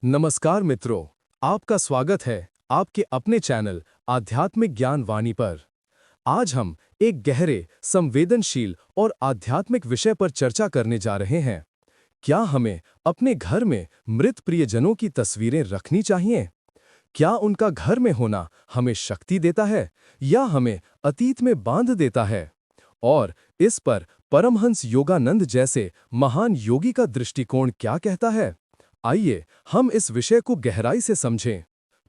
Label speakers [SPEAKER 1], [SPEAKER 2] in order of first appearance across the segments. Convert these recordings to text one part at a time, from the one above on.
[SPEAKER 1] नमस्कार मित्रों, आपका स्वागत है आपके अपने चैनल आध्यात्मिक ज्ञान वाणी पर। आज हम एक गहरे, संवेदनशील और आध्यात्मिक विषय पर चर्चा करने जा रहे हैं। क्या हमें अपने घर में मृत प्रियजनों की तस्वीरें रखनी चाहिए? क्या उनका घर में होना हमें शक्ति देता है या हमें अतीत में बांध देता है? और इस पर परमहंस योगानंद जैसे महान योगी का दृष्टिकोण क्या कहता है? आइए हम इस विषय को गहराई से समझें।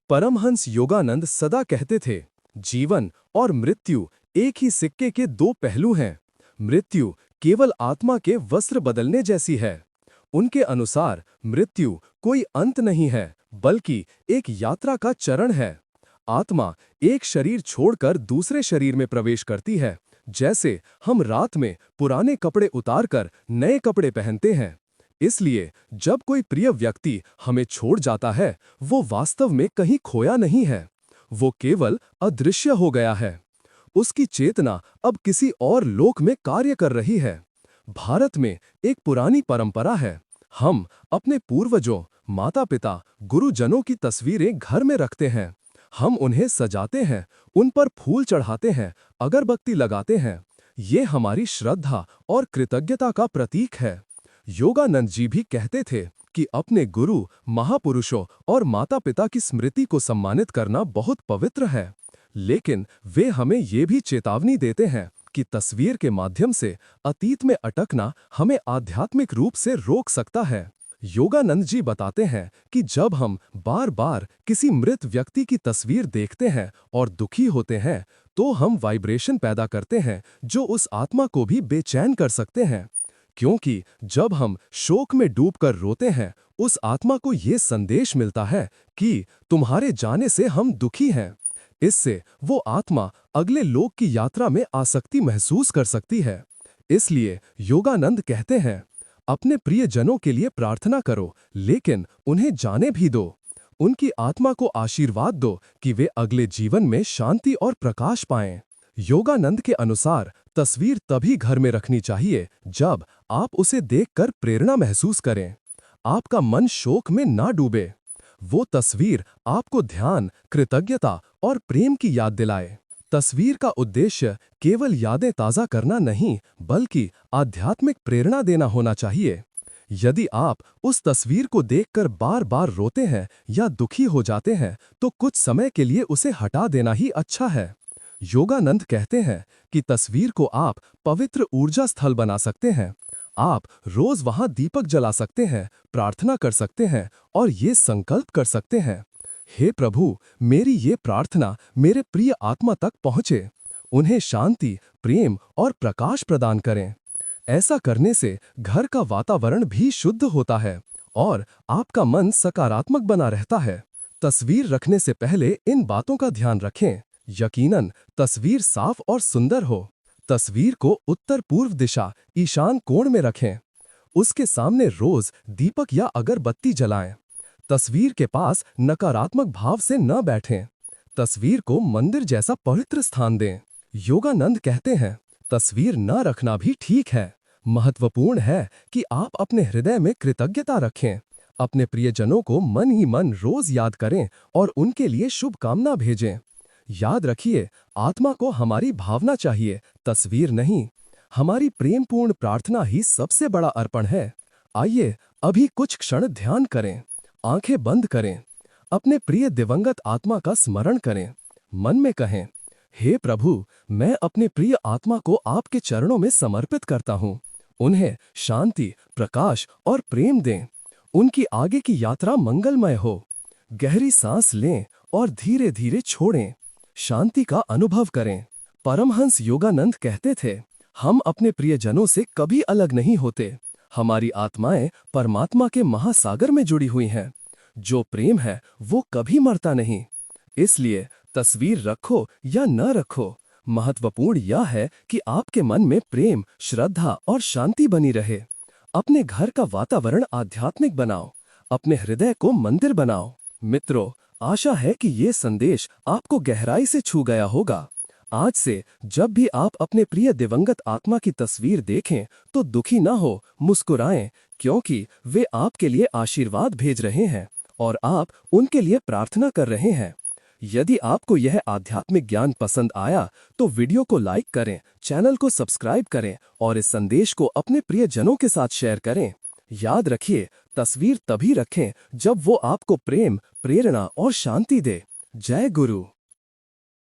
[SPEAKER 1] परमहंस योगानंद सदा कहते थे, जीवन और मृत्यु एक ही सिक्के के दो पहलू हैं। मृत्यु केवल आत्मा के वस्त्र बदलने जैसी है। उनके अनुसार मृत्यु कोई अंत नहीं है, बल्कि एक यात्रा का चरण है। आत्मा एक शरीर छोड़कर दूसरे शरीर में प्रवेश करती है, जैसे हम रात में पुराने कपड़े उतारकर नए कपड़े पहनते हैं। इसलिए जब कोई प्रिय व्यक्ति हमें छोड़ जाता है, वो वास्तव में कहीं खोया नहीं है, वो केवल अदृश्य हो गया है। उसकी चेतना अब किसी और लोक में कार्य कर रही है। भारत में एक पुरानी परंपरा है, हम अपने पूर्वजों, माता-पिता, गुरुजनों की तस्वीरें घर में रखते हैं। हम उन्हें सजाते हैं, उन पर फूल चढ़ाते हैं, अगरबत्ती लगाते हैं। ये हमारी श्रद्धा और कृतज्ञता का प्रतीक है। योगानंद जी भी कहते थे कि अपने गुरु, महापुरुषों और माता-पिता की स्मृति को सम्मानित करना बहुत पवित्र है। लेकिन वे हमें ये भी चेतावनी देते हैं कि तस्वीर के माध्यम से अतीत में अटकना हमें आध्यात्मिक रूप से रोक सकता है। योगानंद जी बताते हैं कि जब हम बार-बार किसी मृत व्यक्ति की तस्वीर देखते हैं और दुखी होते हैं, तो हम वाइब्रेशन पैदा करते हैं जो उस आत्मा को भी बेचैन कर सकते हैं। क्योंकि जब हम शोक में डूबकर रोते हैं, उस आत्मा को ये संदेश मिलता है कि तुम्हारे जाने से हम दुखी हैं। इससे वो आत्मा अगले लोक की यात्रा में आसक्ति महसूस कर सकती है। इसलिए योगानंद कहते हैं, अपने प्रियजनों के लिए प्रार्थना करो, लेकिन उन्हें जाने भी दो। उनकी आत्मा को आशीर्वाद दो कि वे अगले जीवन में शांति और प्रकाश पाएं। योगानंद के अनुसार तस्वीर तभी घर में रखनी चाहिए जब आप उसे देखकर प्रेरणा महसूस करें, आपका मन शोक में ना डूबे। वो तस्वीर आपको ध्यान, कृतज्ञता और प्रेम की याद दिलाए। तस्वीर का उद्देश्य केवल यादें ताज़ा करना नहीं, बल्कि आध्यात्मिक प्रेरणा देना होना चाहिए। यदि आप उस तस्वीर को देखकर बार-बार रोते हैं या दुखी हो जाते हैं, तो कुछ समय के लिए उसे हटा देना ही अच्छा है। योगानंद कहते हैं कि तस्वीर को आप पवित्र ऊर्जा स्थल बना सकते हैं। आप रोज वहां दीपक जला सकते हैं, प्रार्थना कर सकते हैं और ये संकल्प कर सकते हैं, हे प्रभु, मेरी ये प्रार्थना मेरे प्रिय आत्मा तक पहुँचे। उन्हें शांति, प्रेम और प्रकाश प्रदान करें। ऐसा करने से घर का वातावरण भी शुद्ध होता है और आपका मन सकारात्मक बना रहता है। तस्वीर रखने से पहले इन बातों का ध्यान रखें। यकीनन तस्वीर साफ और सुंदर हो। तस्वीर को उत्तर पूर्व दिशा, ईशान कोण में रखें। उसके सामने रोज दीपक या अगरबत्ती जलाएं। तस्वीर के पास नकारात्मक भाव से न बैठें। तस्वीर को मंदिर जैसा पवित्र स्थान दें। योगानंद कहते हैं, तस्वीर न रखना भी ठीक है। महत्वपूर्ण है कि आप अपने हृदय में कृतज्ञता रखें। अपने प्रियजनों को मन ही मन रोज याद करें और उनके लिए शुभकामना भेजें। याद रखिए, आत्मा को हमारी भावना चाहिए, तस्वीर नहीं। हमारी प्रेमपूर्ण प्रार्थना ही सबसे बड़ा अर्पण है। आइए अभी कुछ क्षण ध्यान करें, आंखें बंद करें, अपने प्रिय दिवंगत आत्मा का स्मरण करें। मन में कहें, हे प्रभु, मैं अपने प्रिय आत्मा को आपके चरणों में समर्पित करता हूँ। उन्हें शांति, प्रकाश और प्रेम दें। उनकी आगे की यात्रा मंगलमय हो। गहरी सांस लें और धीरे धीरे छोड़ें। शांति का अनुभव करें। परमहंस योगानंद कहते थे, हम अपने प्रियजनों से कभी अलग नहीं होते। हमारी आत्माएं परमात्मा के महासागर में जुड़ी हुई हैं। जो प्रेम है वो कभी मरता नहीं। इसलिए तस्वीर रखो या न रखो, महत्वपूर्ण यह है कि आपके मन में प्रेम, श्रद्धा और शांति बनी रहे। अपने घर का वातावरण आध्यात्मिक बनाओ। अपने हृदय को मंदिर बनाओ। मित्रों, आशा है कि ये संदेश आपको गहराई से छू गया होगा। आज से जब भी आप अपने प्रिय दिवंगत आत्मा की तस्वीर देखें, तो दुखी ना हो, मुस्कुराएं, क्योंकि वे आपके लिए आशीर्वाद भेज रहे हैं और आप उनके लिए प्रार्थना कर रहे हैं। यदि आपको यह आध्यात्मिक ज्ञान पसंद आया तो वीडियो को लाइक करें, चैनल को सब्सक्राइब करें और इस संदेश को अपने प्रियजनों के साथ शेयर करें। याद रखिए, तस्वीर तभी रखें जब वो आपको प्रेम, प्रेरणा और शांति दे। जय गुरु।